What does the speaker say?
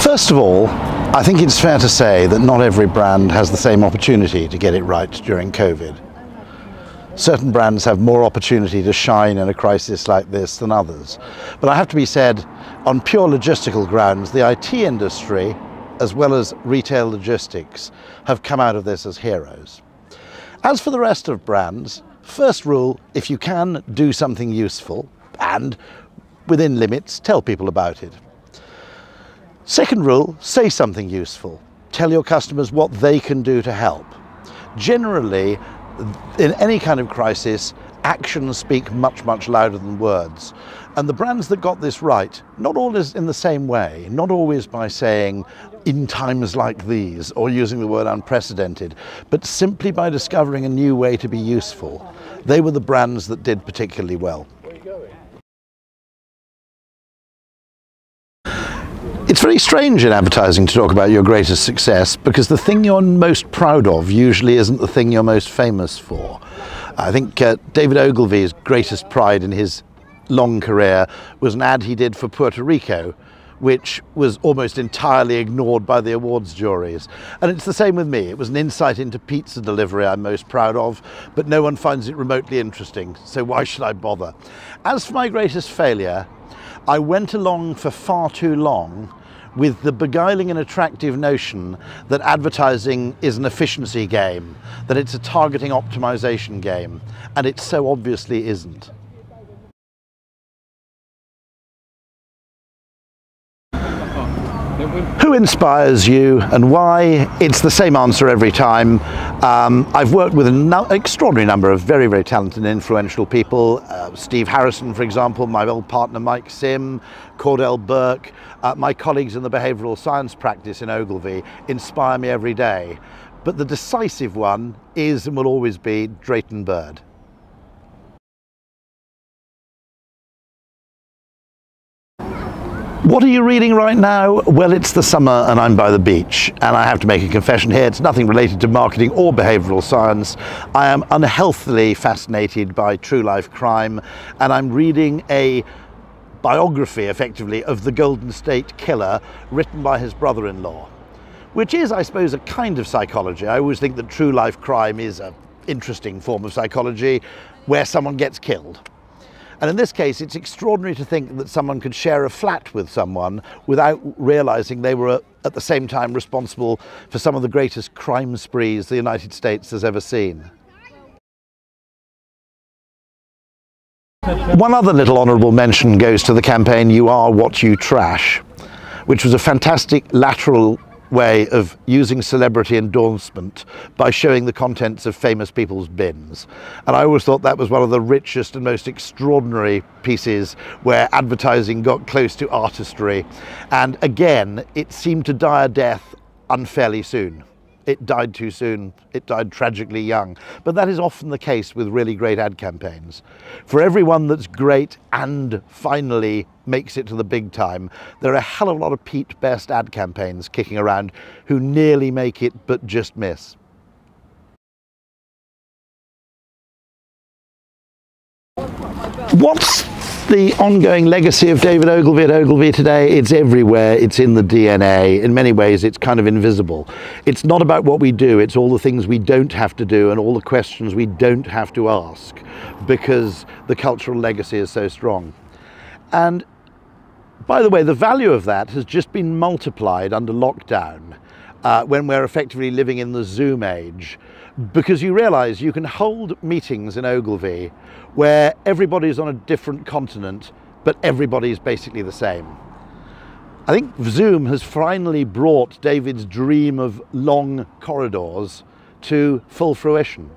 First of all, I think it's fair to say that not every brand has the same opportunity to get it right during COVID. Certain brands have more opportunity to shine in a crisis like this than others. But I have to be said, on pure logistical grounds, the IT industry, as well as retail logistics, have come out of this as heroes. As for the rest of brands, first rule, if you can, do something useful and, within limits, tell people about it. Second rule, say something useful. Tell your customers what they can do to help. Generally, in any kind of crisis, actions speak much, much louder than words. And the brands that got this right, not always in the same way, not always by saying, in times like these, or using the word unprecedented, but simply by discovering a new way to be useful. They were the brands that did particularly well. It's very strange in advertising to talk about your greatest success because the thing you're most proud of usually isn't the thing you're most famous for. I think David Ogilvy's greatest pride in his long career was an ad he did for Puerto Rico, which was almost entirely ignored by the awards juries. And it's the same with me. It was an insight into pizza delivery I'm most proud of, but no one finds it remotely interesting, so why should I bother? As for my greatest failure, I went along for far too long with the beguiling and attractive notion that advertising is an efficiency game, that it's a targeting optimization game, and it so obviously isn't. Who inspires you and why? It's the same answer every time. I've worked with an extraordinary number of very, very talented and influential people. Steve Harrison, for example, my old partner Mike Sim, Cordell Burke, my colleagues in the behavioural science practice in Ogilvy inspire me every day. But the decisive one is and will always be Drayton Bird. What are you reading right now? Well, it's the summer and I'm by the beach, and I have to make a confession here. It's nothing related to marketing or behavioural science. I am unhealthily fascinated by true life crime, and I'm reading a biography, effectively, of the Golden State Killer written by his brother-in-law, which is, I suppose, a kind of psychology. I always think that true life crime is an interesting form of psychology where someone gets killed. And in this case, it's extraordinary to think that someone could share a flat with someone without realizing they were at the same time responsible for some of the greatest crime sprees the United States has ever seen. One other little honourable mention goes to the campaign You Are What You Trash, which was a fantastic lateral way of using celebrity endorsement by showing the contents of famous people's bins. And I always thought that was one of the richest and most extraordinary pieces where advertising got close to artistry. And again, it seemed to die a death unfairly soon. It died too soon, it died tragically young. But that is often the case with really great ad campaigns. For everyone that's great and finally makes it to the big time, there are a hell of a lot of Pete Best ad campaigns kicking around who nearly make it but just miss. What's the ongoing legacy of David Ogilvy at Ogilvy today? It's everywhere, it's in the DNA. In many ways, it's kind of invisible. It's not about what we do, it's all the things we don't have to do and all the questions we don't have to ask because the cultural legacy is so strong. And by the way, the value of that has just been multiplied under lockdown when we're effectively living in the Zoom age, because you realize you can hold meetings in Ogilvy where everybody's on a different continent, but everybody's basically the same. I think Zoom has finally brought David's dream of long corridors to full fruition.